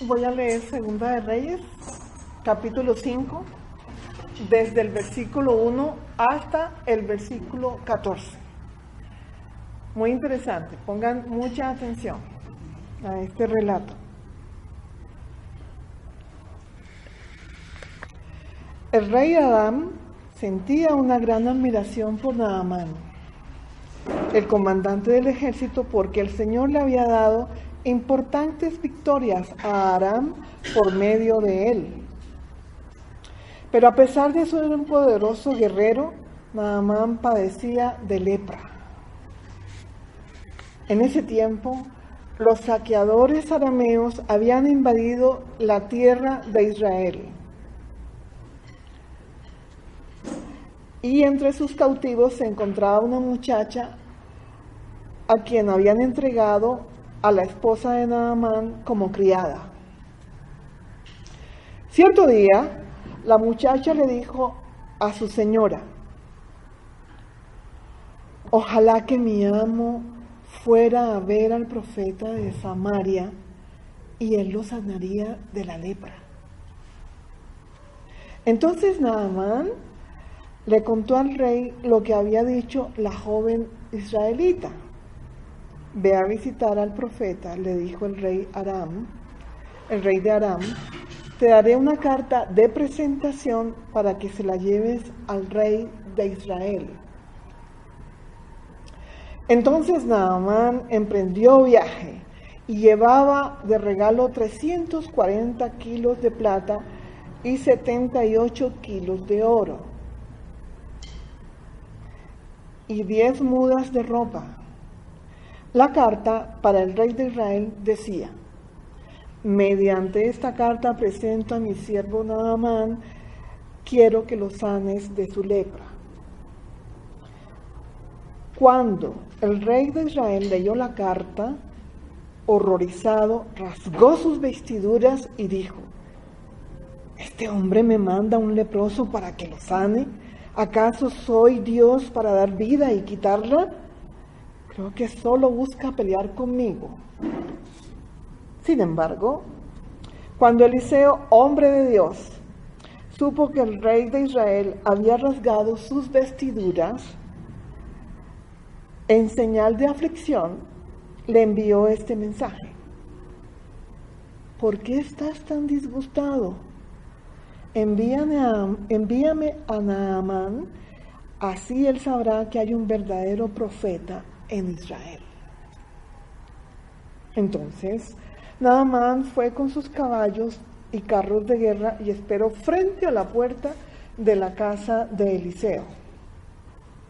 Voy a leer Segunda de Reyes, capítulo 5, desde el versículo 1 hasta el versículo 14. Muy interesante, pongan mucha atención a este relato. El rey Aram sentía una gran admiración por Naamán, el comandante del ejército, porque el Señor le había dado importantes victorias a Aram por medio de él. Pero a pesar de ser un poderoso guerrero, Naamán padecía de lepra. En ese tiempo, los saqueadores arameos habían invadido la tierra de Israel. Y entre sus cautivos se encontraba una muchacha a quien habían entregado a la esposa de Naamán como criada. Cierto día, la muchacha le dijo a su señora: ojalá que mi amo fuera a ver al profeta de Samaria y él lo sanaría de la lepra. Entonces Naamán le contó al rey lo que había dicho la joven israelita. Ve a visitar al profeta, le dijo el rey de Aram, te daré una carta de presentación para que se la lleves al rey de Israel. Entonces Naamán emprendió viaje y llevaba de regalo 340 kilos de plata y 78 kilos de oro y 10 mudas de ropa. La carta para el rey de Israel decía: mediante esta carta presento a mi siervo Naamán, quiero que lo sanes de su lepra. Cuando el rey de Israel leyó la carta, horrorizado, rasgó sus vestiduras y dijo: ¿este hombre me manda un leproso para que lo sane? ¿Acaso soy Dios para dar vida y quitarla? Creo que solo busca pelear conmigo. Sin embargo, cuando Eliseo, hombre de Dios, supo que el rey de Israel había rasgado sus vestiduras, en señal de aflicción, le envió este mensaje: ¿por qué estás tan disgustado? Envíame a Naamán, así él sabrá que hay un verdadero profeta en Israel. Entonces Naamán fue con sus caballos y carros de guerra y esperó frente a la puerta de la casa de Eliseo.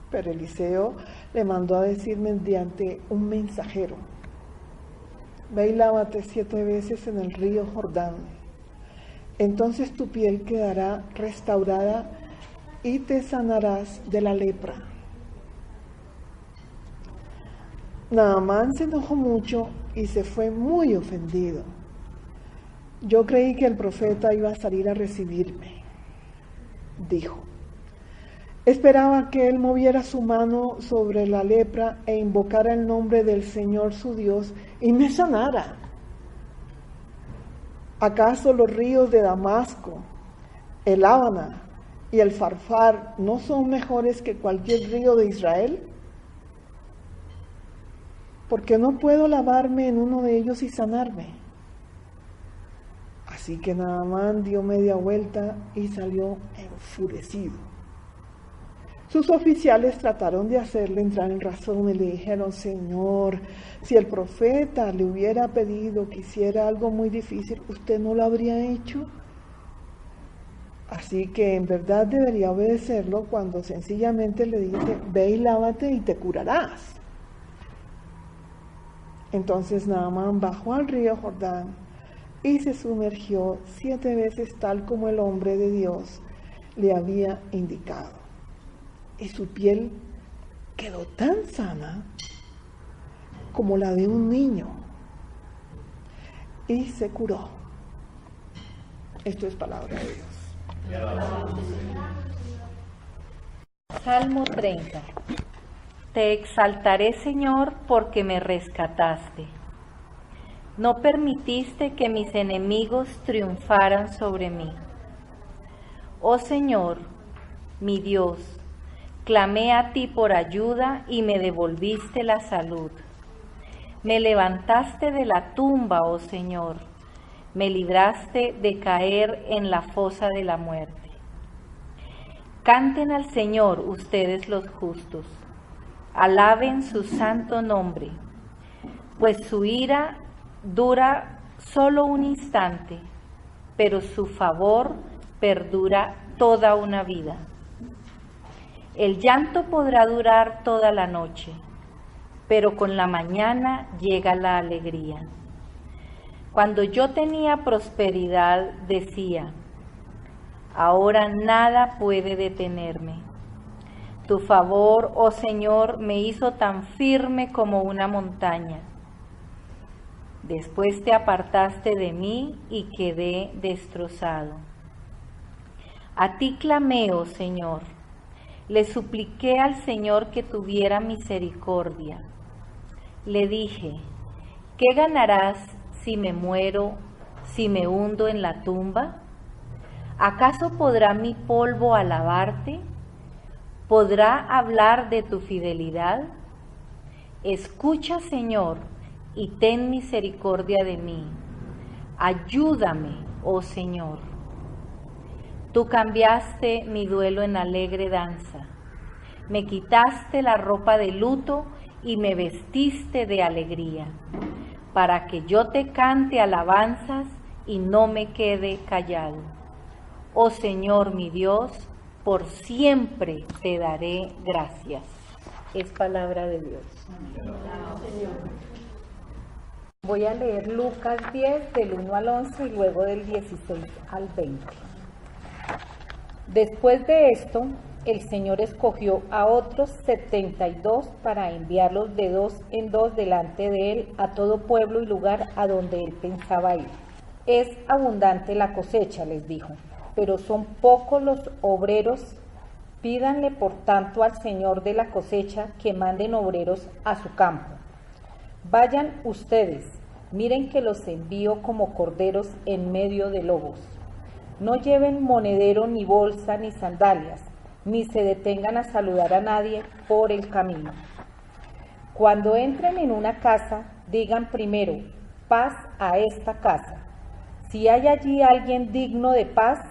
Pero Eliseo le mandó a decir mediante un mensajero: ve y lávate 7 veces en el río Jordán, entonces tu piel quedará restaurada y te sanarás de la lepra. Naamán se enojó mucho y se fue muy ofendido. Yo creí que el profeta iba a salir a recibirme, dijo. Esperaba que él moviera su mano sobre la lepra e invocara el nombre del Señor su Dios y me sanara. ¿Acaso los ríos de Damasco, el Ábana y el Farfar no son mejores que cualquier río de Israel? ¿Por qué no puedo lavarme en uno de ellos y sanarme? Así que Naamán dio media vuelta y salió enfurecido. Sus oficiales trataron de hacerle entrar en razón y le dijeron: Señor, si el profeta le hubiera pedido que hiciera algo muy difícil, ¿usted no lo habría hecho? Así que en verdad debería obedecerlo cuando sencillamente le dice: ve y lávate y te curarás. Entonces Naamán bajó al río Jordán y se sumergió 7 veces tal como el hombre de Dios le había indicado. Y su piel quedó tan sana como la de un niño y se curó. Esto es palabra de Dios. Salmo 30. Te exaltaré, Señor, porque me rescataste. No permitiste que mis enemigos triunfaran sobre mí. Oh Señor, mi Dios, clamé a ti por ayuda y me devolviste la salud. Me levantaste de la tumba, oh Señor, me libraste de caer en la fosa de la muerte. Canten al Señor ustedes los justos, alaben su santo nombre, pues su ira dura solo un instante, pero su favor perdura toda una vida. El llanto podrá durar toda la noche, pero con la mañana llega la alegría. Cuando yo tenía prosperidad, decía, ahora nada puede detenerme. Tu favor, oh Señor, me hizo tan firme como una montaña. Después te apartaste de mí y quedé destrozado. A ti clamé, oh Señor. Le supliqué al Señor que tuviera misericordia. Le dije, ¿qué ganarás si me muero, si me hundo en la tumba? ¿Acaso podrá mi polvo alabarte? ¿Podrá hablar de tu fidelidad? Escucha, Señor, y ten misericordia de mí. Ayúdame, oh Señor. Tú cambiaste mi duelo en alegre danza. Me quitaste la ropa de luto y me vestiste de alegría, para que yo te cante alabanzas y no me quede callado. Oh Señor mi Dios, por siempre te daré gracias. Es palabra de Dios. Voy a leer Lucas 10 del 1 al 11 y luego del 16 al 20. Después de esto, el Señor escogió a otros 72 para enviarlos de dos en dos delante de él a todo pueblo y lugar a donde él pensaba ir. Es abundante la cosecha, les dijo, pero son pocos los obreros. Pídanle por tanto al Señor de la cosecha que manden obreros a su campo. Vayan ustedes, miren que los envío como corderos en medio de lobos. No lleven monedero, ni bolsa, ni sandalias, ni se detengan a saludar a nadie por el camino. Cuando entren en una casa, digan primero, paz a esta casa. Si hay allí alguien digno de paz,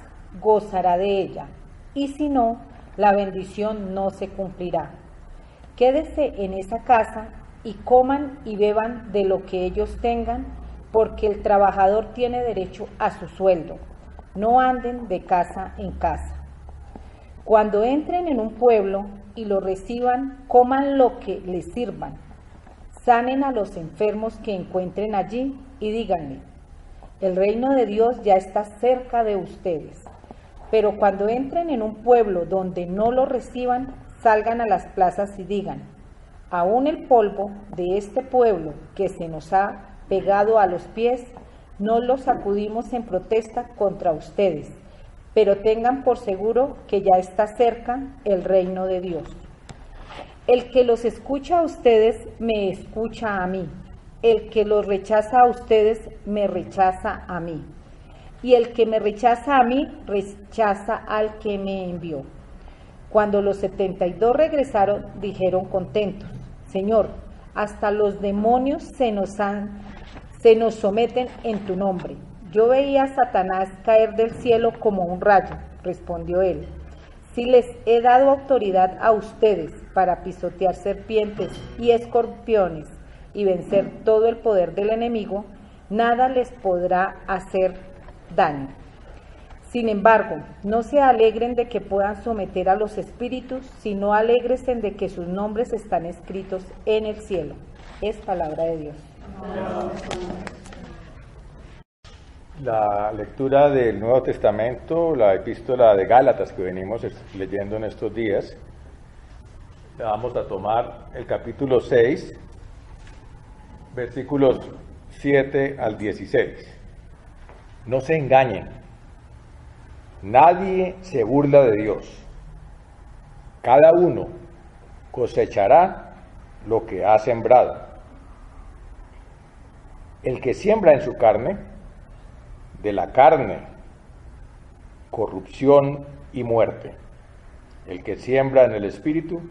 gozará de ella, y si no, la bendición no se cumplirá. Quédese en esa casa y coman y beban de lo que ellos tengan, porque el trabajador tiene derecho a su sueldo. No anden de casa en casa. Cuando entren en un pueblo y lo reciban, coman lo que les sirvan. Sanen a los enfermos que encuentren allí y díganle, el reino de Dios ya está cerca de ustedes. Pero cuando entren en un pueblo donde no lo reciban, salgan a las plazas y digan, aún el polvo de este pueblo que se nos ha pegado a los pies, no lo sacudimos en protesta contra ustedes, pero tengan por seguro que ya está cerca el reino de Dios. El que los escucha a ustedes, me escucha a mí. El que los rechaza a ustedes, me rechaza a mí. Y el que me rechaza a mí, rechaza al que me envió. Cuando los 72 regresaron, dijeron contentos, Señor, hasta los demonios se nos someten en tu nombre. Yo veía a Satanás caer del cielo como un rayo, respondió él. Si les he dado autoridad a ustedes para pisotear serpientes y escorpiones y vencer todo el poder del enemigo, nada les podrá hacer daño. Sin embargo, no se alegren de que puedan someter a los espíritus, sino alégresen de que sus nombres están escritos en el cielo. Es palabra de Dios. La lectura del Nuevo Testamento, la epístola de Gálatas que venimos leyendo en estos días, vamos a tomar el capítulo 6, versículos 7 al 16. No se engañen, nadie se burla de Dios. Cada uno cosechará lo que ha sembrado. El que siembra en su carne, de la carne, corrupción y muerte. El que siembra en el Espíritu,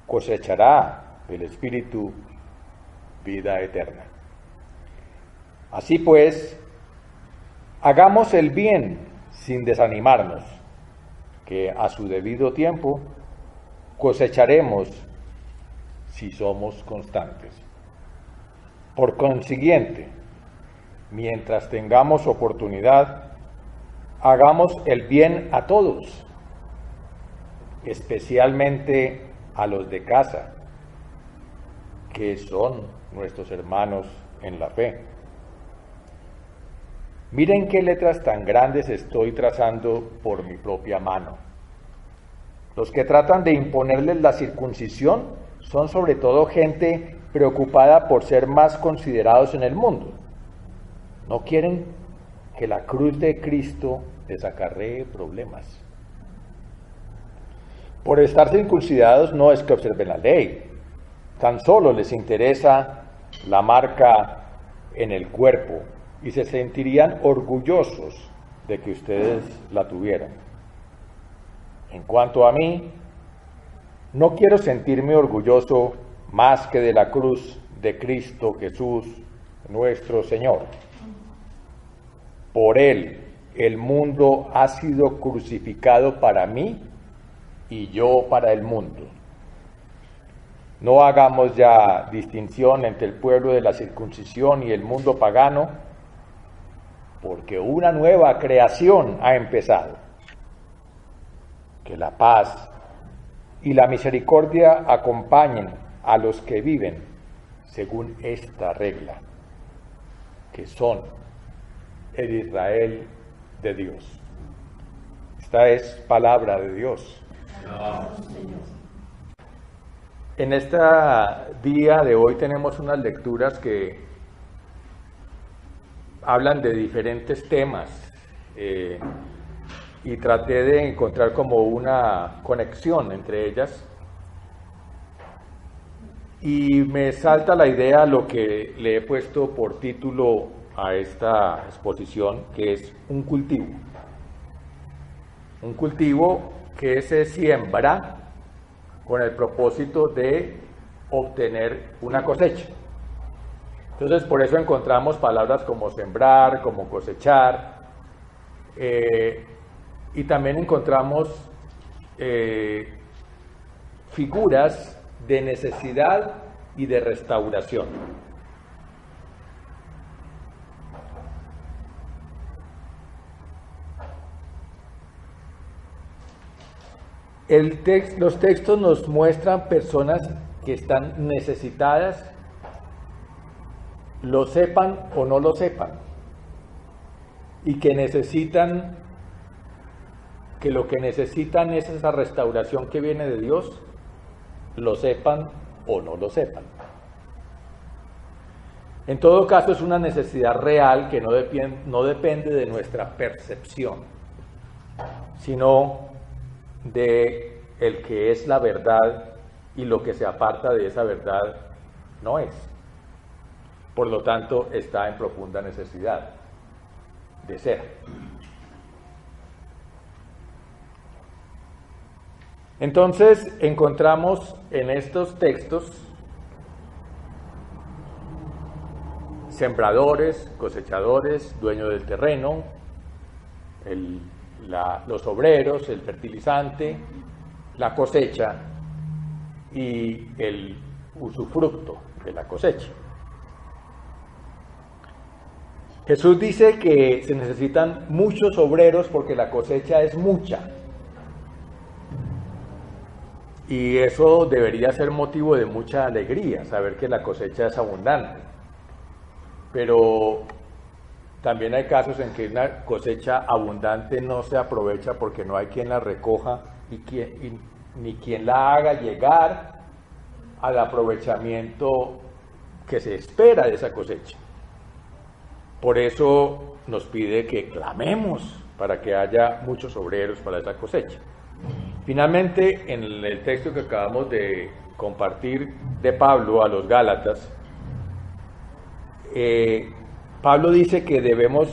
cosechará del Espíritu vida eterna. Así pues, hagamos el bien sin desanimarnos, que a su debido tiempo cosecharemos si somos constantes. Por consiguiente, mientras tengamos oportunidad, hagamos el bien a todos, especialmente a los de casa, que son nuestros hermanos en la fe. Miren qué letras tan grandes estoy trazando por mi propia mano. Los que tratan de imponerles la circuncisión son sobre todo gente preocupada por ser más considerados en el mundo. No quieren que la cruz de Cristo les acarree problemas. Por estar circuncidados no es que observen la ley, tan solo les interesa la marca en el cuerpo y se sentirían orgullosos de que ustedes la tuvieran. En cuanto a mí, no quiero sentirme orgulloso más que de la cruz de Cristo Jesús, nuestro Señor. Por Él, el mundo ha sido crucificado para mí y yo para el mundo. No hagamos ya distinción entre el pueblo de la circuncisión y el mundo pagano, porque una nueva creación ha empezado. Que la paz y la misericordia acompañen a los que viven según esta regla, que son el Israel de Dios. Esta es palabra de Dios. En este día de hoy tenemos unas lecturas que hablan de diferentes temas y traté de encontrar como una conexión entre ellas y me salta la idea lo que le he puesto por título a esta exposición, que es un cultivo. Un cultivo que se siembra con el propósito de obtener una cosecha. Entonces, por eso encontramos palabras como sembrar, como cosechar, y también encontramos figuras de necesidad y de restauración. Los textos nos muestran personas que están necesitadas, lo sepan o no lo sepan, y que necesitan, que lo que necesitan es esa restauración que viene de Dios, lo sepan o no lo sepan. En todo caso, es una necesidad real que no depende de nuestra percepción, sino de el que es la verdad, y lo que se aparta de esa verdad no es. Por lo tanto, está en profunda necesidad de ser. Entonces, encontramos en estos textos sembradores, cosechadores, dueños del terreno, los obreros, el fertilizante, la cosecha y el usufructo de la cosecha. Jesús dice que se necesitan muchos obreros porque la cosecha es mucha. Y eso debería ser motivo de mucha alegría, saber que la cosecha es abundante. Pero también hay casos en que una cosecha abundante no se aprovecha porque no hay quien la recoja ni quien la haga llegar al aprovechamiento que se espera de esa cosecha. Por eso nos pide que clamemos para que haya muchos obreros para esa cosecha. Finalmente, en el texto que acabamos de compartir de Pablo a los Gálatas, Pablo dice que debemos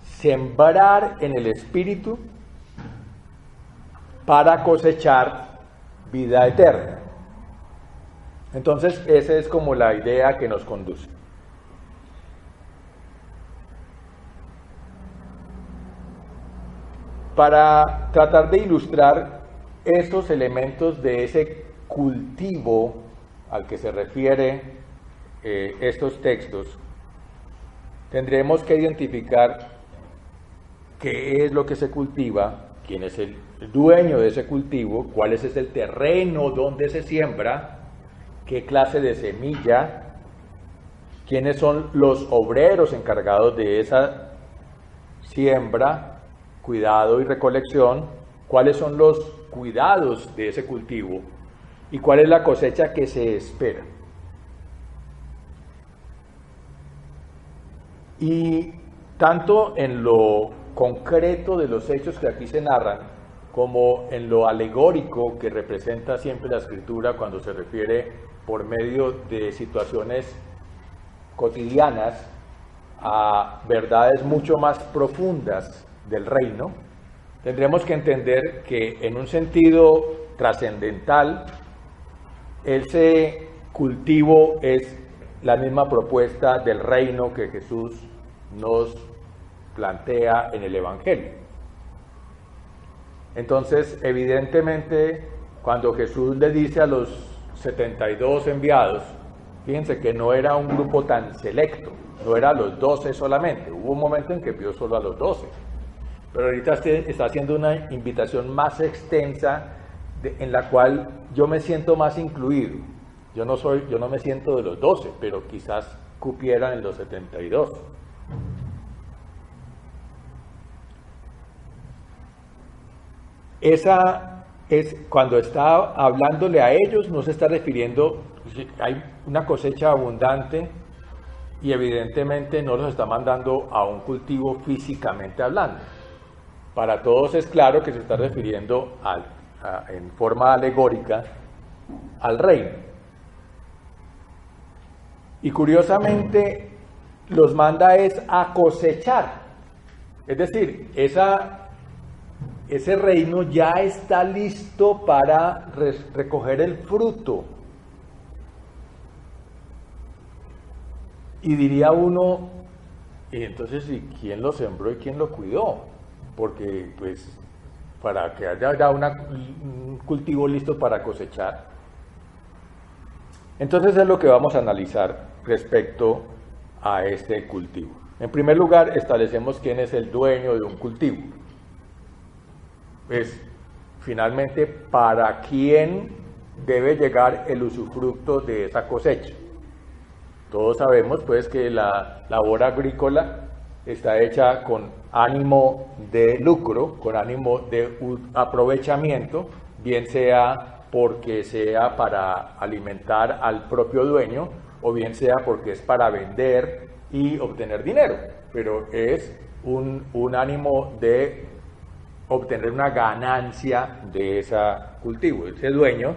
sembrar en el Espíritu para cosechar vida eterna. Entonces, esa es como la idea que nos conduce. Para tratar de ilustrar esos elementos de ese cultivo al que se refiere estos textos, tendremos que identificar qué es lo que se cultiva, quién es el dueño de ese cultivo, cuál es el terreno donde se siembra, qué clase de semilla, quiénes son los obreros encargados de esa siembra, cuidado y recolección, cuáles son los cuidados de ese cultivo y cuál es la cosecha que se espera. Y tanto en lo concreto de los hechos que aquí se narran, como en lo alegórico que representa siempre la Escritura cuando se refiere por medio de situaciones cotidianas a verdades mucho más profundas del reino, tendremos que entender que en un sentido trascendental, ese cultivo es la misma propuesta del reino que Jesús nos plantea en el Evangelio. Entonces, evidentemente, cuando Jesús le dice a los 72 enviados, fíjense que no era un grupo tan selecto, no era los 12 solamente, hubo un momento en que vio solo a los 12, pero ahorita está haciendo una invitación más extensa en la cual yo me siento más incluido. Yo no me siento de los 12, pero quizás cupiera en los 72. Esa es cuando está hablándole a ellos, no se está refiriendo, hay una cosecha abundante y evidentemente no los está mandando a un cultivo físicamente hablando. Para todos es claro que se está refiriendo en forma alegórica al reino. Y curiosamente los manda es a cosechar. Es decir, ese reino ya está listo para recoger el fruto. Y diría uno, y entonces, ¿y quién lo sembró y quién lo cuidó? Porque, pues, para que haya ya un cultivo listo para cosechar. Entonces es lo que vamos a analizar respecto a este cultivo. En primer lugar, establecemos quién es el dueño de un cultivo. Pues, finalmente, ¿para quién debe llegar el usufructo de esa cosecha? Todos sabemos, pues, que la labor agrícola está hecha con ánimo de lucro, con ánimo de aprovechamiento, bien sea porque sea para alimentar al propio dueño, o bien sea porque es para vender y obtener dinero, pero es un ánimo de obtener una ganancia de ese cultivo. Ese dueño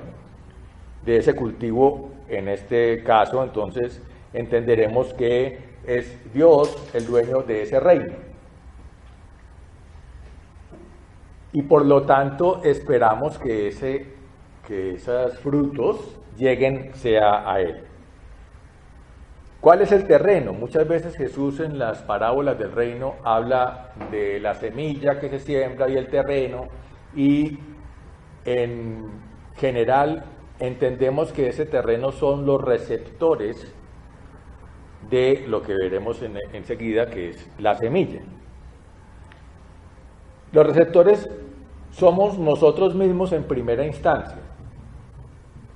de ese cultivo, en este caso, entonces, entenderemos que es Dios el dueño de ese reino. Y por lo tanto, esperamos que esos frutos lleguen sea a Él. ¿Cuál es el terreno? Muchas veces Jesús en las parábolas del reino habla de la semilla que se siembra y el terreno, y en general entendemos que ese terreno son los receptores de lo que veremos enseguida, que es la semilla. Los receptores somos nosotros mismos en primera instancia.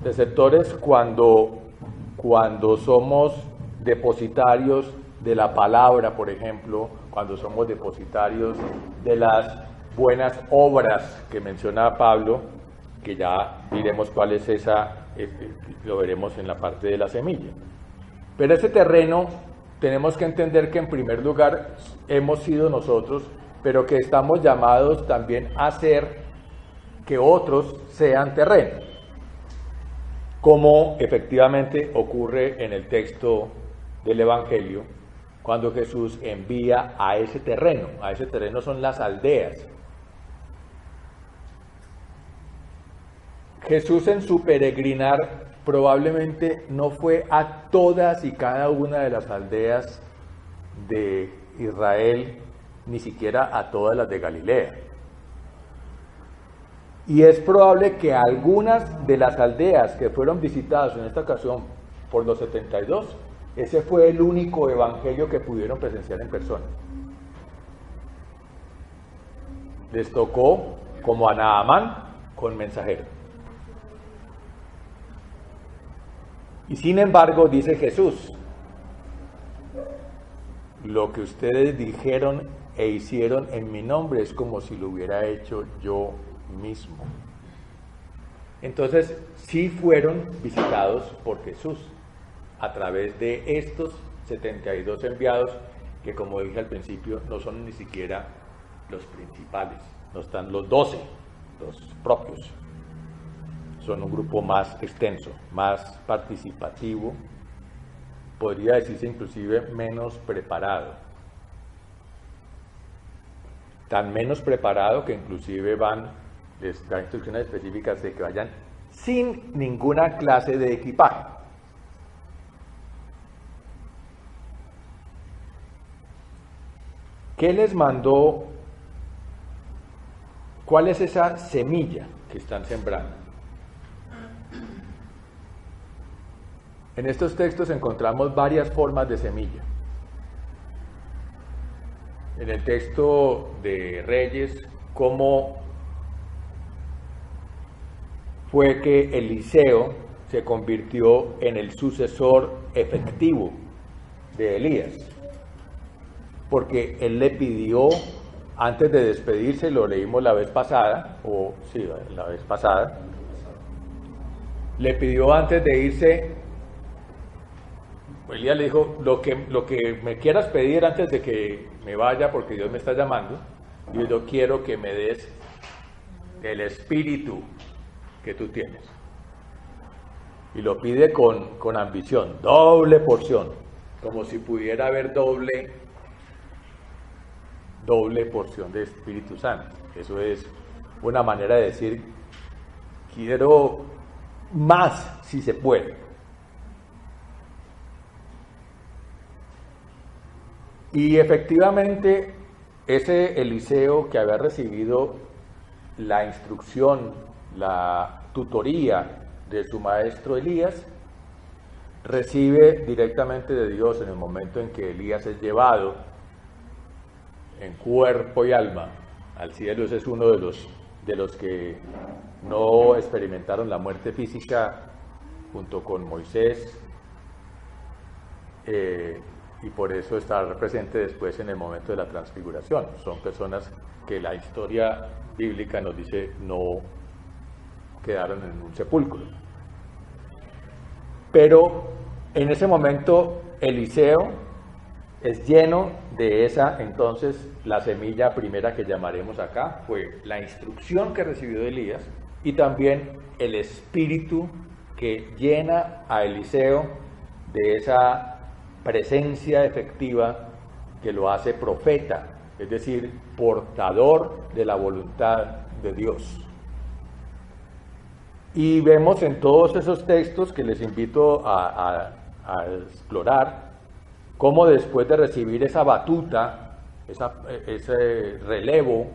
Receptores cuando somos depositarios de la palabra, por ejemplo, cuando somos depositarios de las buenas obras que menciona Pablo, que ya diremos cuál es esa, lo veremos en la parte de la semilla. Pero ese terreno tenemos que entender que en primer lugar hemos sido nosotros, pero que estamos llamados también a hacer que otros sean terreno, como efectivamente ocurre en el texto del Evangelio, cuando Jesús envía a ese terreno son las aldeas. Jesús en su peregrinar probablemente no fue a todas y cada una de las aldeas de Israel, ni siquiera a todas las de Galilea. Y es probable que algunas de las aldeas que fueron visitadas en esta ocasión por los 72, ese fue el único evangelio que pudieron presenciar en persona. Les tocó, como a Naamán, con mensajero. Y sin embargo, dice Jesús, lo que ustedes dijeron e hicieron en mi nombre es como si lo hubiera hecho yo mismo. Entonces, sí fueron visitados por Jesús a través de estos 72 enviados, que como dije al principio, no son ni siquiera los principales, no están los 12, los propios. Son un grupo más extenso, más participativo, podría decirse inclusive menos preparado. Tan menos preparado que inclusive les da instrucciones específicas de que vayan sin ninguna clase de equipaje. ¿Qué les mandó? ¿Cuál es esa semilla que están sembrando? En estos textos encontramos varias formas de semilla. En el texto de Reyes, cómo fue que Eliseo se convirtió en el sucesor efectivo de Elías. Porque él le pidió, antes de despedirse, lo leímos la vez pasada, le pidió antes de irse, Elías le dijo, lo que me quieras pedir antes de que me vaya, porque Dios me está llamando, yo quiero que me des el espíritu que tú tienes. Y lo pide con ambición, doble porción, como si pudiera haber doble porción de Espíritu Santo. Eso es una manera de decir, quiero más si se puede. Y efectivamente, ese Eliseo que había recibido la instrucción, la tutoría de su maestro Elías, recibe directamente de Dios en el momento en que Elías es llevado en cuerpo y alma al cielo. Ese es uno de los que no experimentaron la muerte física junto con Moisés, y por eso está presente después en el momento de la transfiguración. Son personas que la historia bíblica nos dice no quedaron en un sepulcro. Pero en ese momento Eliseo es lleno de esa, entonces la semilla primera que llamaremos acá fue la instrucción que recibió de Elías y también el espíritu que llena a Eliseo de esa presencia efectiva que lo hace profeta, es decir, portador de la voluntad de Dios. Y vemos en todos esos textos que les invito a explorar, cómo después de recibir esa batuta, ese relevo,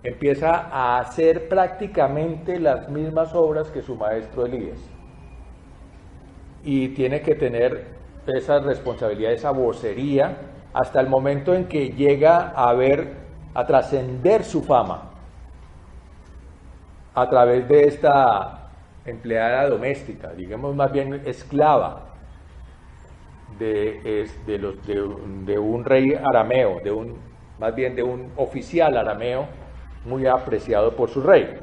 empieza a hacer prácticamente las mismas obras que su maestro Elías. Y tiene que tener esa responsabilidad, esa vocería, hasta el momento en que llega a trascender su fama a través de esta empleada doméstica, digamos más bien esclava de un rey arameo, más bien de un oficial arameo muy apreciado por su rey.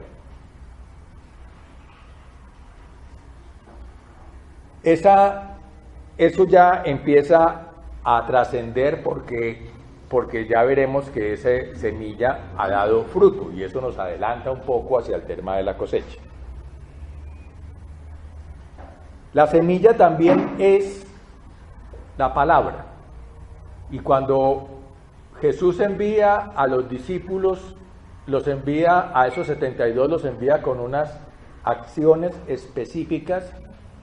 Eso ya empieza a trascender porque ya veremos que esa semilla ha dado fruto y eso nos adelanta un poco hacia el tema de la cosecha. La semilla también es la palabra. Y cuando Jesús envía a los discípulos, los envía a esos 72, los envía con unas acciones específicas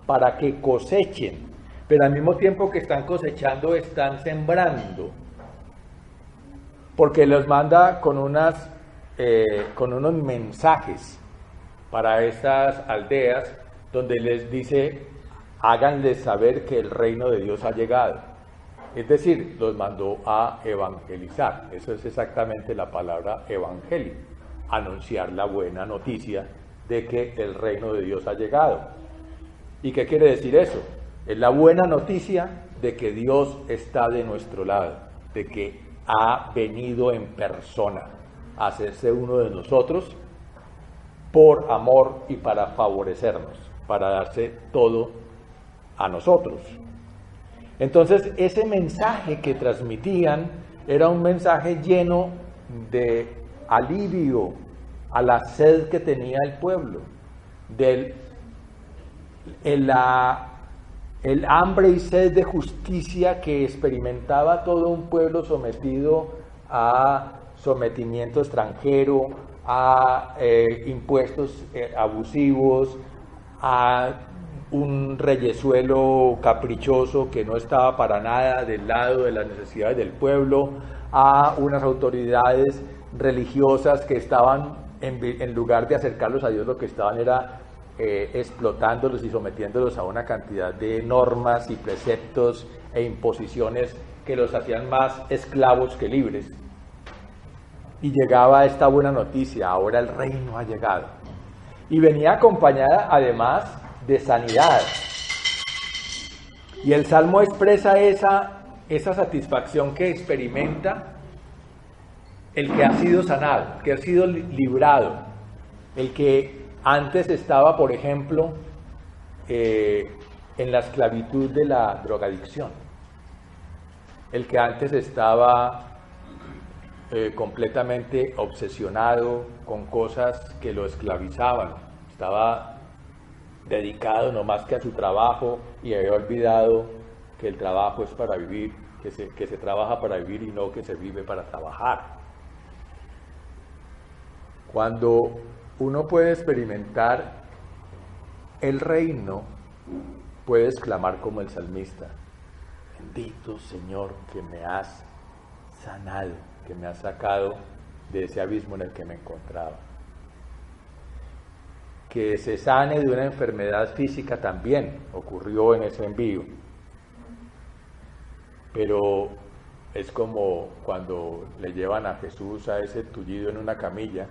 para que cosechen, pero al mismo tiempo que están cosechando, están sembrando, porque los manda con unos mensajes para estas aldeas, donde les dice, háganles saber que el reino de Dios ha llegado. Es decir, los mandó a evangelizar. Eso es exactamente la palabra evangelio, anunciar la buena noticia de que el reino de Dios ha llegado. ¿Y qué quiere decir eso? Es la buena noticia de que Dios está de nuestro lado, de que ha venido en persona a hacerse uno de nosotros por amor y para favorecernos, para darse todo a nosotros. Entonces, ese mensaje que transmitían era un mensaje lleno de alivio a la sed que tenía el pueblo, el hambre y sed de justicia que experimentaba todo un pueblo sometido a sometimiento extranjero, a impuestos abusivos, a un reyesuelo caprichoso que no estaba para nada del lado de las necesidades del pueblo, a unas autoridades religiosas que estaban, en lugar de acercarlos a Dios, lo que estaban era explotándolos y sometiéndolos a una cantidad de normas y preceptos e imposiciones que los hacían más esclavos que libres. Y llegaba esta buena noticia: ahora el reino ha llegado. Y venía acompañada además de sanidad. Y el Salmo expresa esa satisfacción que experimenta el que ha sido sanado, el que ha sido librado, el que antes estaba, por ejemplo, en la esclavitud de la drogadicción, el que antes estaba completamente obsesionado con cosas que lo esclavizaban, estaba dedicado no más que a su trabajo y había olvidado que el trabajo es para vivir, que se trabaja para vivir y no que se vive para trabajar. Cuando uno puede experimentar el reino, puede exclamar como el salmista: bendito Señor, que me has sanado, que me has sacado de ese abismo en el que me encontraba. Que se sane de una enfermedad física también ocurrió en ese envío, pero es como cuando le llevan a Jesús a ese tullido en una camilla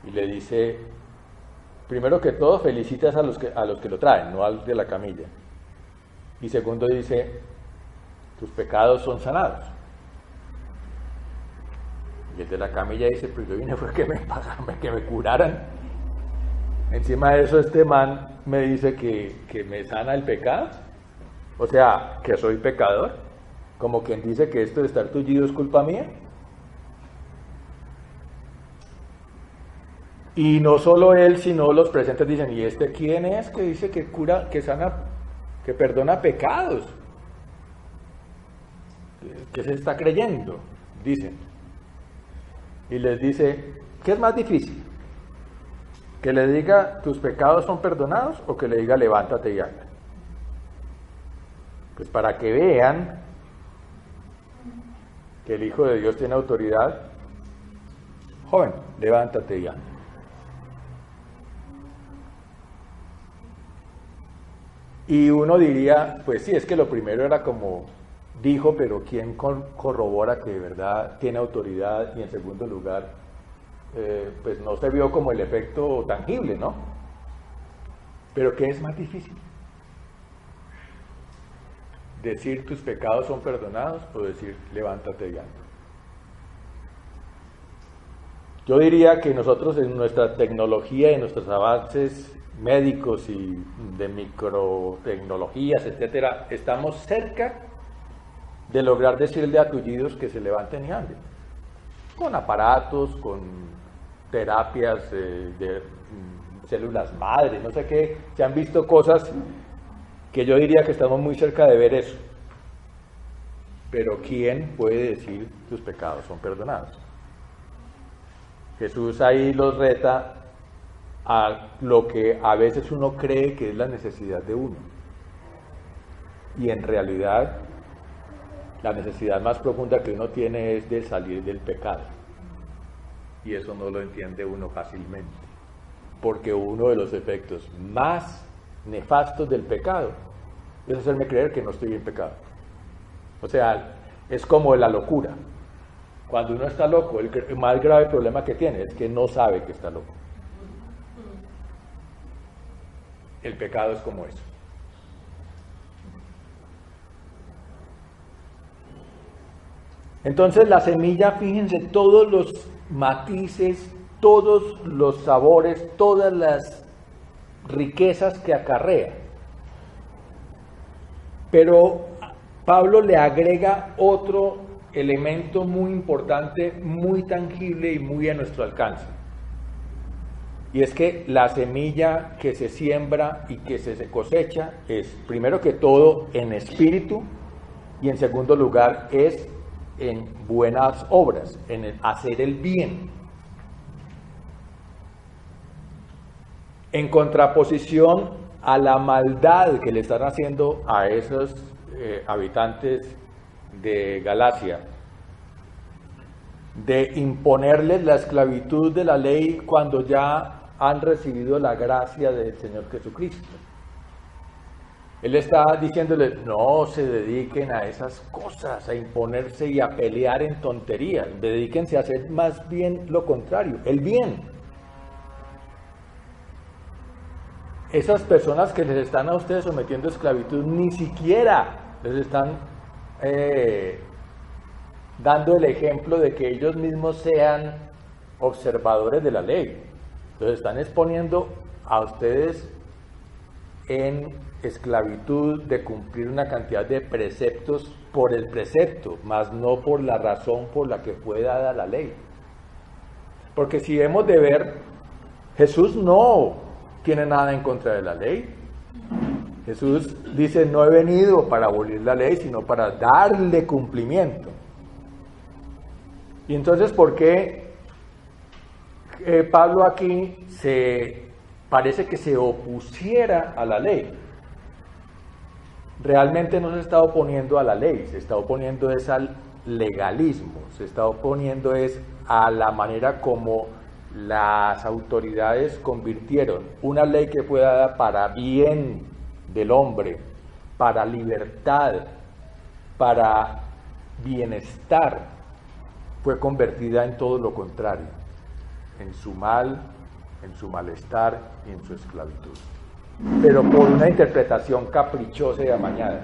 y le dice, primero que todo, felicitas a los que lo traen, no al de la camilla, y segundo dice, tus pecados son sanados. Y el de la camilla dice, pues yo vine fue que me curaran. Encima de eso este man me dice que me sana el pecado, o sea, que soy pecador, como quien dice que esto de estar tullido es culpa mía. Y no solo él, sino los presentes dicen, ¿y este quién es que dice que cura, que sana, que perdona pecados? ¿Qué se está creyendo? Dicen. Y les dice, ¿qué es más difícil? ¿Que le diga tus pecados son perdonados o que le diga levántate y anda? Pues para que vean que el Hijo de Dios tiene autoridad, joven, levántate y anda. Y uno diría, pues sí, es que lo primero era como dijo, pero ¿quién corrobora que de verdad tiene autoridad? Y en segundo lugar, pues no se vio como el efecto tangible, ¿no? Pero ¿qué es más difícil? ¿Decir tus pecados son perdonados o decir levántate y anda? Yo diría que nosotros en nuestra tecnología y en nuestros avances médicos y de microtecnologías, etcétera, estamos cerca de lograr decirle a tullidos que se levanten y anden, con aparatos, con terapias de células madre, no sé qué, se han visto cosas que yo diría que estamos muy cerca de ver eso. pero ¿quién puede decir tus pecados son perdonados? Jesús ahí los reta a lo que a veces uno cree que es la necesidad de uno. Y en realidad, la necesidad más profunda que uno tiene es de salir del pecado. Y eso no lo entiende uno fácilmente. Porque uno de los efectos más nefastos del pecado es hacerme creer que no estoy en pecado. O sea, es como la locura. Cuando uno está loco, el más grave problema que tiene es que no sabe que está loco. El pecado es como eso. Entonces la semilla, fíjense, todos los matices, todos los sabores, todas las riquezas que acarrea. Pero Pablo le agrega otro elemento muy importante, muy tangible y muy a nuestro alcance. Y es que la semilla que se siembra y que se cosecha es, primero que todo, en espíritu, y en segundo lugar es en buenas obras, en el hacer el bien. En contraposición a la maldad que le están haciendo a esos habitantes de Galacia, de imponerles la esclavitud de la ley cuando ya han recibido la gracia del Señor Jesucristo. Él está diciéndoles, no se dediquen a esas cosas, a imponerse y a pelear en tonterías, dedíquense a hacer más bien lo contrario, el bien. Esas personas que les están a ustedes sometiendo a esclavitud, ni siquiera les están dando el ejemplo de que ellos mismos sean observadores de la ley. Los están exponiendo a ustedes en esclavitud de cumplir una cantidad de preceptos por el precepto, más no por la razón por la que fue dada la ley. Porque si hemos de ver, Jesús no tiene nada en contra de la ley. Jesús dice, no he venido para abolir la ley, sino para darle cumplimiento. Y entonces, ¿por qué Pablo aquí parece que se opusiera a la ley? Realmente no se está oponiendo a la ley, se está oponiendo es al legalismo, se está oponiendo es a la manera como las autoridades convirtieron una ley que fue dada para bien del hombre, para libertad, para bienestar, fue convertida en todo lo contrario, en su mal, en su malestar y en su esclavitud. Pero por una interpretación caprichosa y amañada.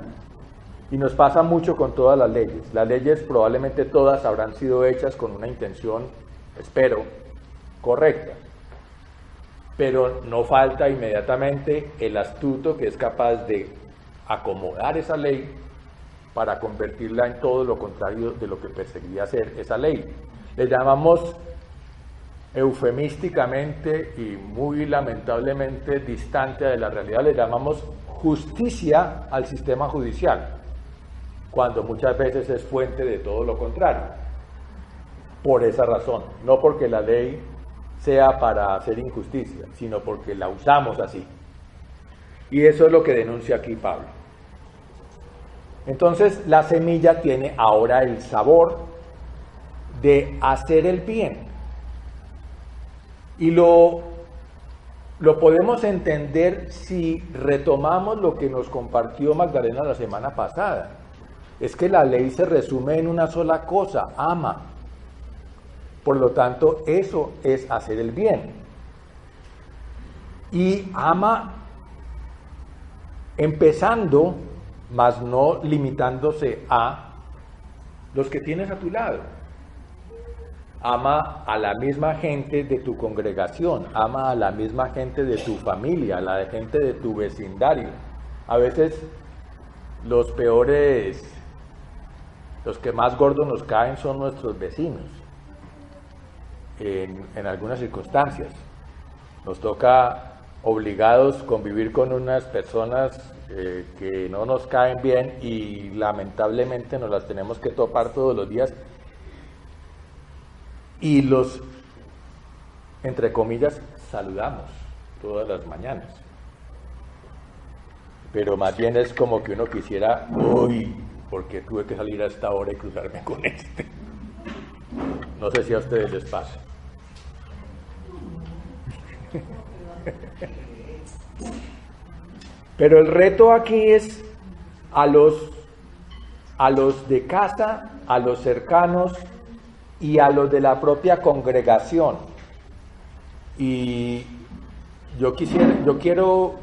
Y nos pasa mucho con todas las leyes. Las leyes probablemente todas habrán sido hechas con una intención, espero, correcta. Pero no falta inmediatamente el astuto que es capaz de acomodar esa ley para convertirla en todo lo contrario de lo que perseguía ser esa ley. Le llamamos eufemísticamente y muy lamentablemente distante de la realidad, le llamamos justicia al sistema judicial, cuando muchas veces es fuente de todo lo contrario. Por esa razón, no porque la ley sea para hacer injusticia, sino porque la usamos así. Y eso es lo que denuncia aquí Pablo. Entonces, la semilla tiene ahora el sabor de hacer el bien. Y lo podemos entender si retomamos lo que nos compartió Magdalena la semana pasada. Es que la ley se resume en una sola cosa, ama. Por lo tanto, eso es hacer el bien. Y ama empezando, mas no limitándose a los que tienes a tu lado. Ama a la misma gente de tu congregación, ama a la misma gente de tu familia, a la gente de tu vecindario. A veces los peores, los que más gordos nos caen son nuestros vecinos. En algunas circunstancias nos toca obligados a convivir con unas personas que no nos caen bien y lamentablemente nos las tenemos que topar todos los días y los, entre comillas, saludamos todas las mañanas. Pero más bien es como que uno quisiera, uy, ¿por qué tuve que salir a esta hora y cruzarme con este? No sé si a ustedes les pasa. Pero el reto aquí es a los de casa, a los cercanos y a los de la propia congregación. Y yo quiero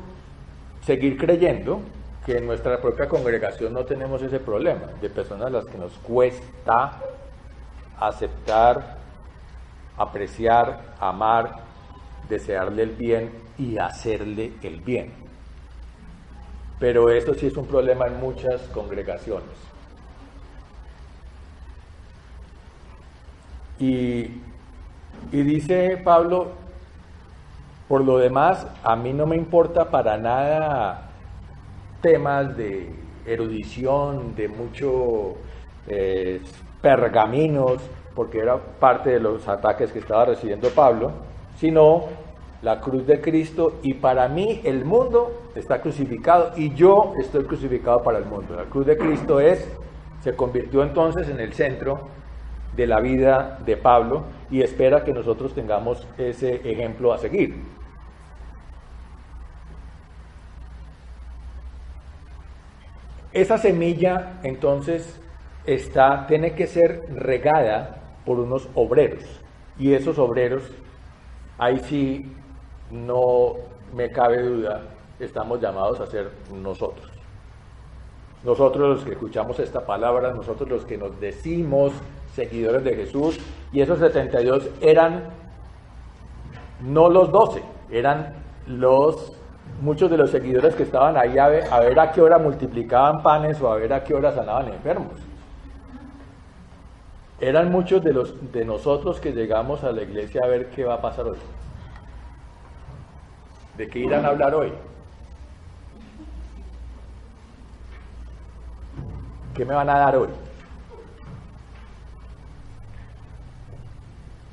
seguir creyendo que en nuestra propia congregación no tenemos ese problema de personas a las que nos cuesta aceptar, apreciar, amar, desearle el bien y hacerle el bien. Pero esto sí es un problema en muchas congregaciones. Y dice Pablo, por lo demás, a mí no me importa para nada temas de erudición, de mucho pergaminos, porque era parte de los ataques que estaba recibiendo Pablo, sino la cruz de Cristo, y para mí el mundo está crucificado y yo estoy crucificado para el mundo. La cruz de Cristo se convirtió entonces en el centro de la vida de Pablo y espera que nosotros tengamos ese ejemplo a seguir. Esa semilla entonces tiene que ser regada por unos obreros, y esos obreros, ahí sí no me cabe duda, estamos llamados a ser nosotros. Nosotros los que escuchamos esta palabra, nosotros los que nos decimos seguidores de Jesús, y esos 72 eran no los 12, eran muchos de los seguidores que estaban ahí a ver a qué hora multiplicaban panes o a ver a qué hora sanaban enfermos. Eran muchos de nosotros que llegamos a la iglesia a ver qué va a pasar hoy. ¿De qué irán a hablar hoy? ¿Qué me van a dar hoy?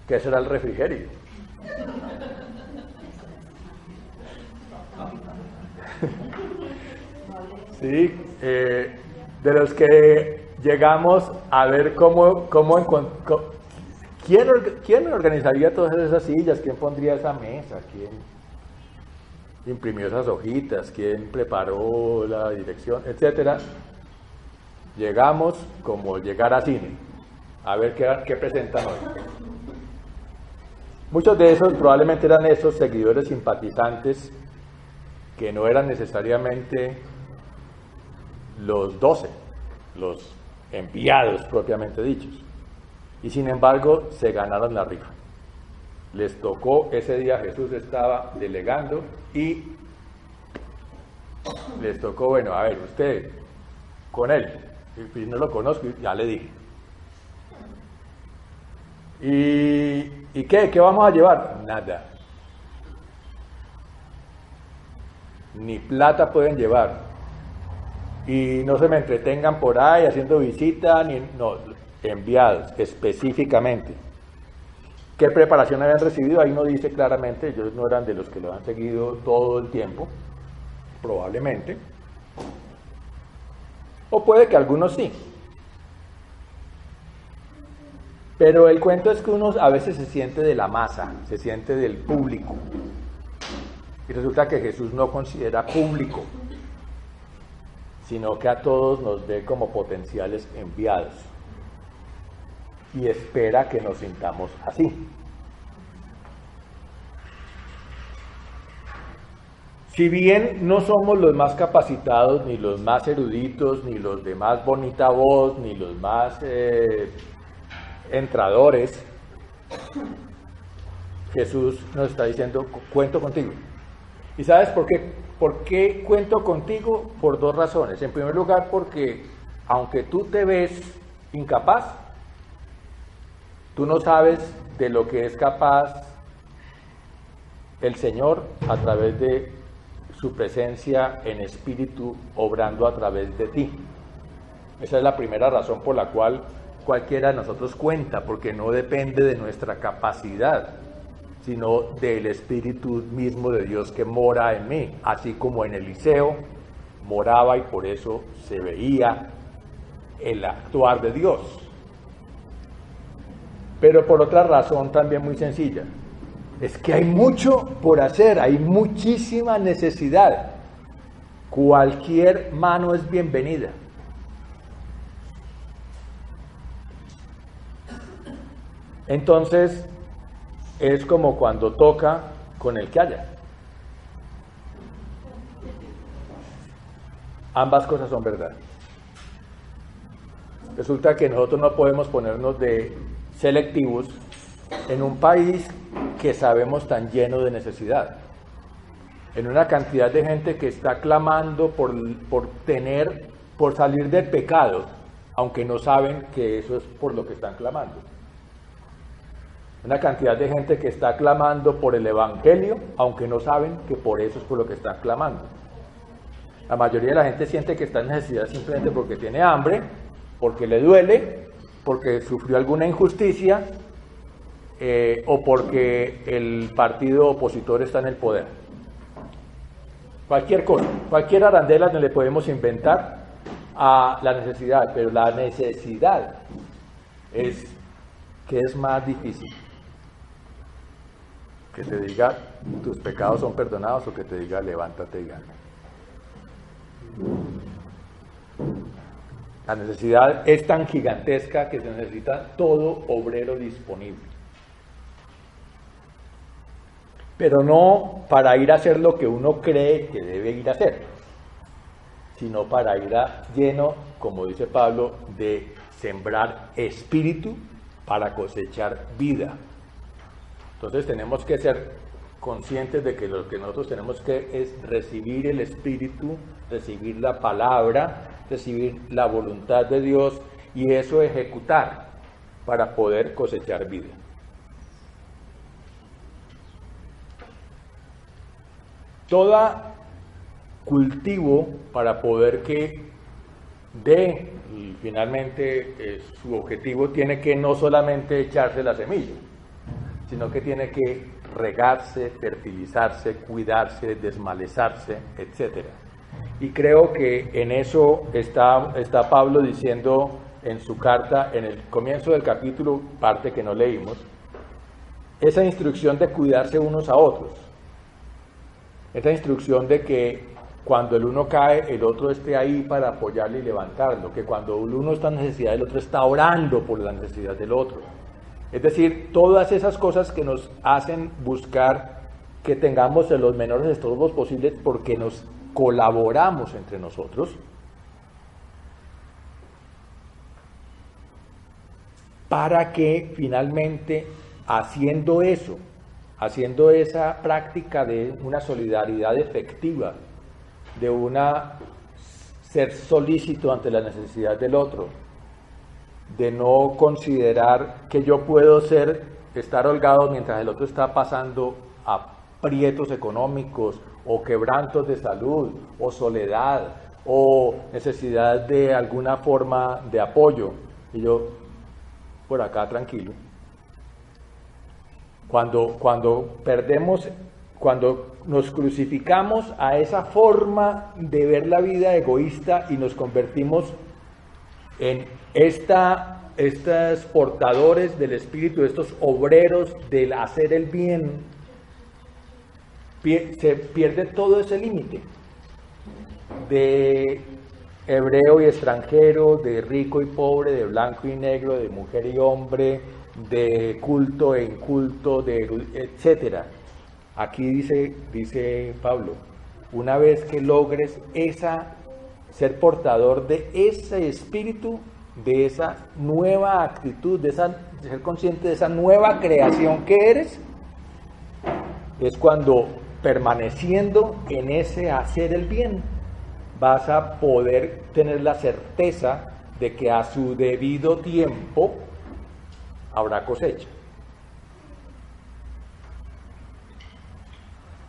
¿Qué será el refrigerio? Sí, de los que llegamos a ver ¿quién organizaría todas esas sillas? ¿Quién pondría esa mesa? ¿Quién imprimió esas hojitas? ¿Quién preparó la dirección? Etcétera. Llegamos como llegar a cine, a ver qué presentan hoy. Muchos de esos probablemente eran esos seguidores simpatizantes que no eran necesariamente los 12, los enviados propiamente dichos. Y sin embargo se ganaron la rifa. Les tocó, ese día Jesús estaba delegando y les tocó, bueno, a ver, usted con él, y no lo conozco, ya le dije. ¿Y qué vamos a llevar? Nada. Ni plata pueden llevar. Y no se me entretengan por ahí haciendo visita, no, enviados específicamente. ¿Qué preparación habían recibido? Ahí no dice claramente, ellos no eran de los que lo han seguido todo el tiempo, probablemente. O puede que algunos sí. Pero el cuento es que uno a veces se siente de la masa, se siente del público. Y resulta que Jesús no considera público, sino que a todos nos ve como potenciales enviados. Y espera que nos sintamos así. Si bien no somos los más capacitados, ni los más eruditos, ni los de más bonita voz, ni los más entradores, Jesús nos está diciendo, cuento contigo. ¿Y sabes por qué? ¿Por qué cuento contigo? Por dos razones. En primer lugar, porque aunque tú te ves incapaz, tú no sabes de lo que es capaz el Señor a través de su presencia en espíritu obrando a través de ti. Esa es la primera razón por la cual cualquiera de nosotros cuenta, porque no depende de nuestra capacidad, sino del Espíritu mismo de Dios que mora en mí, así como en Eliseo moraba y por eso se veía el actuar de Dios. Pero por otra razón también muy sencilla, es que hay mucho por hacer, hay muchísima necesidad. Cualquier mano es bienvenida. Entonces, es como cuando toca con el que haya. Ambas cosas son verdad. Resulta que nosotros no podemos ponernos de selectivos en un país que sabemos tan lleno de necesidad, en una cantidad de gente que está clamando por salir del pecado, aunque no saben que eso es por lo que están clamando. Una cantidad de gente que está clamando por el evangelio, aunque no saben que por eso es por lo que están clamando. La mayoría de la gente siente que está en necesidad simplemente porque tiene hambre, porque le duele, porque sufrió alguna injusticia, o porque el partido opositor está en el poder. Cualquier cosa, cualquier arandela le podemos inventar a la necesidad, pero la necesidad es que es más difícil. Que te diga tus pecados son perdonados o que te diga levántate y gana. La necesidad es tan gigantesca que se necesita todo obrero disponible. Pero no para ir a hacer lo que uno cree que debe ir a hacer, sino para ir lleno, como dice Pablo, de sembrar espíritu para cosechar vida. Entonces tenemos que ser conscientes de que lo que nosotros tenemos que es recibir el espíritu, recibir la palabra, recibir la voluntad de Dios y eso ejecutar para poder cosechar vida. Todo cultivo para poder que dé finalmente su objetivo tiene que no solamente echarse la semilla, sino que tiene que regarse, fertilizarse, cuidarse, desmalezarse, etc. Y creo que en eso está Pablo diciendo en su carta, en el comienzo del capítulo, parte que no leímos, esa instrucción de cuidarse unos a otros. Esa instrucción de que cuando el uno cae, el otro esté ahí para apoyarle y levantarlo, que cuando el uno está en necesidad, el otro está orando por la necesidad del otro. Es decir, todas esas cosas que nos hacen buscar que tengamos los menores estorbos posibles porque nos colaboramos entre nosotros, para que finalmente haciendo esa práctica de una solidaridad efectiva, de ser solícito ante la necesidad del otro, de no considerar que yo puedo estar holgado mientras el otro está pasando aprietos económicos o quebrantos de salud o soledad o necesidad de alguna forma de apoyo y yo por acá tranquilo. Cuando nos crucificamos a esa forma de ver la vida egoísta y nos convertimos en estos portadores del Espíritu, estos obreros del hacer el bien, se pierde todo ese límite de hebreo y extranjero, de rico y pobre, de blanco y negro, de mujer y hombre, de culto e inculto, etcétera. Aquí dice Pablo, una vez que logres ser portador de ese espíritu, de esa nueva actitud, de ser consciente de esa nueva creación que eres, es cuando permaneciendo en ese hacer el bien, vas a poder tener la certeza de que a su debido tiempo habrá cosecha.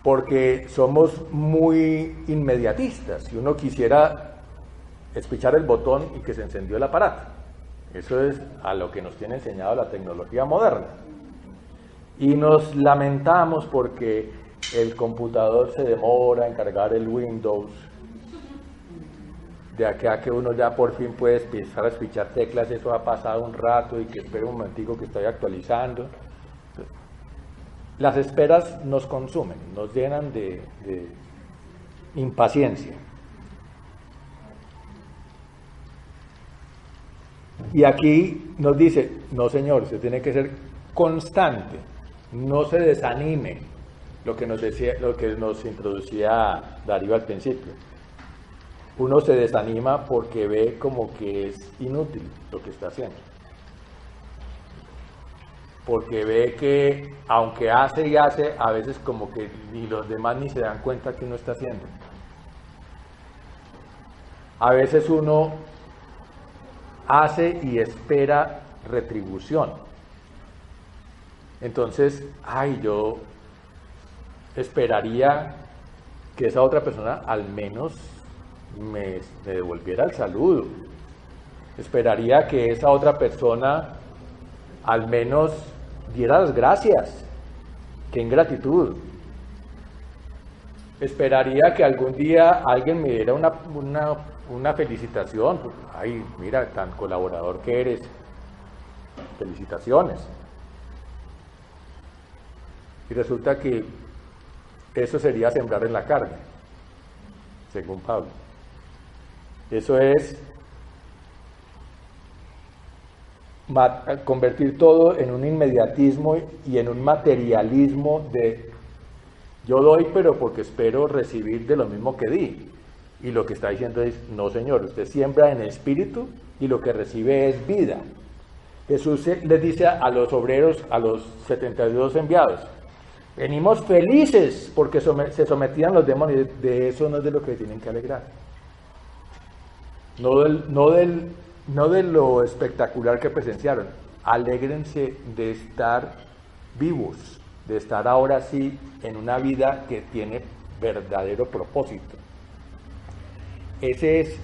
porque somos muy inmediatistas y uno quisiera espichar el botón y que se encendió el aparato. Eso es a lo que nos tiene enseñado la tecnología moderna. Y nos lamentamos porque el computador se demora en cargar el Windows. De aquí a que uno ya por fin puede empezar a espichar teclas, eso ha pasado un rato y que espere un momentico que estoy actualizando. Las esperas nos consumen, nos llenan de impaciencia. Y aquí nos dice, no señor, usted tiene que ser constante, no se desanime, lo que nos introducía Darío al principio. Uno se desanima porque ve como que es inútil lo que está haciendo. Porque ve que aunque hace y hace, a veces como que ni los demás ni se dan cuenta que uno está haciendo. A veces uno hace y espera retribución. Entonces, yo esperaría que esa otra persona al menos me devolviera el saludo. Esperaría que esa otra persona al menos diera las gracias. ¡Qué ingratitud! Esperaría que algún día alguien me diera una felicitación. Ay, mira, tan colaborador que eres. Felicitaciones. Y resulta que eso sería sembrar en la carne, según Pablo. Eso es convertir todo en un inmediatismo y en un materialismo de yo doy pero porque espero recibir de lo mismo que di. Y lo que está diciendo es, no señor, usted siembra en espíritu y lo que recibe es vida. Jesús les dice a los obreros, a los 72 enviados, venimos felices porque se sometían los demonios. De eso no es de lo que tienen que alegrar. No de lo espectacular que presenciaron. Alégrense de estar vivos, de estar ahora sí en una vida que tiene verdadero propósito. Ese es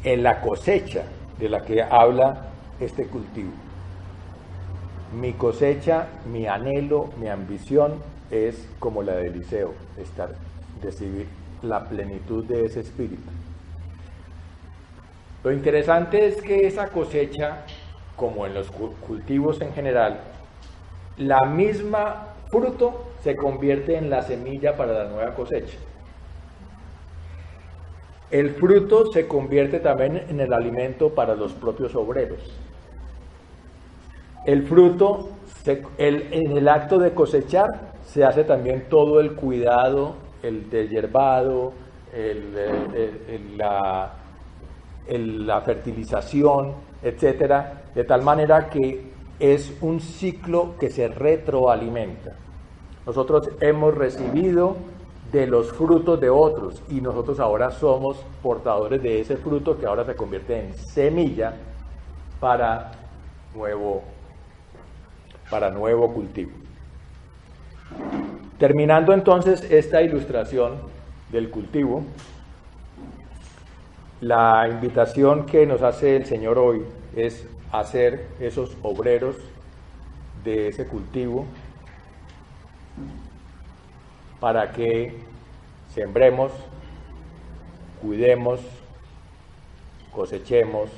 en la cosecha de la que habla este cultivo. Mi cosecha, mi anhelo, mi ambición es como la de Eliseo, recibir la plenitud de ese espíritu. Lo interesante es que esa cosecha, como en los cultivos en general, la misma fruto se convierte en la semilla para la nueva cosecha. El fruto se convierte también en el alimento para los propios obreros. El fruto, en el acto de cosechar, se hace también todo el cuidado, el deshiervado, la fertilización, etcétera, de tal manera que es un ciclo que se retroalimenta. Nosotros hemos recibido de los frutos de otros y nosotros ahora somos portadores de ese fruto que ahora se convierte en semilla para nuevo cultivo. Terminando entonces esta ilustración del cultivo, la invitación que nos hace el Señor hoy es hacer esos obreros de ese cultivo para que sembremos, cuidemos, cosechemos,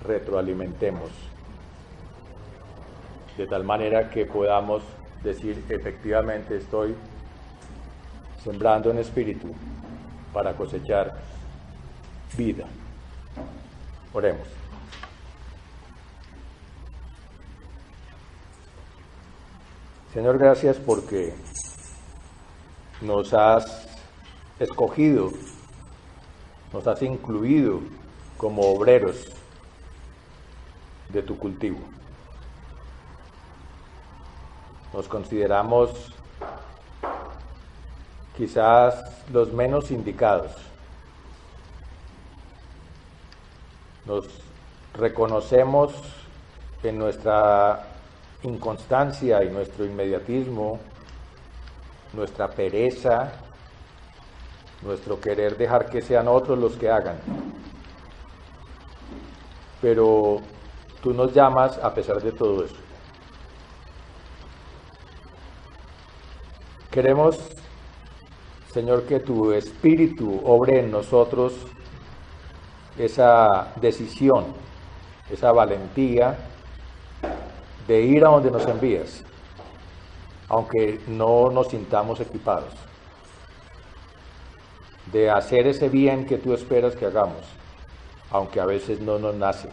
retroalimentemos, de tal manera que podamos decir efectivamente estoy sembrando en espíritu para cosechar vida. Oremos. Señor, gracias porque nos has escogido, nos has incluido como obreros de tu cultivo. Nos consideramos quizás los menos indicados. Nos reconocemos en nuestra inconstancia y nuestro inmediatismo nuestra pereza, nuestro querer dejar que sean otros los que hagan. Pero tú nos llamas a pesar de todo eso. Queremos, Señor, que tu Espíritu obre en nosotros esa decisión, esa valentía de ir a donde nos envías, aunque no nos sintamos equipados, de hacer ese bien que tú esperas que hagamos, aunque a veces no nos nace,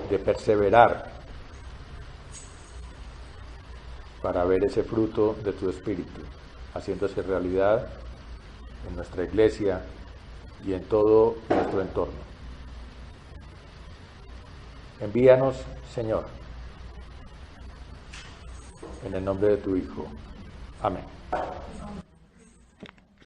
de perseverar para ver ese fruto de tu Espíritu, haciéndose realidad en nuestra iglesia y en todo nuestro entorno. Envíanos, Señor, en el nombre de tu Hijo. Amén.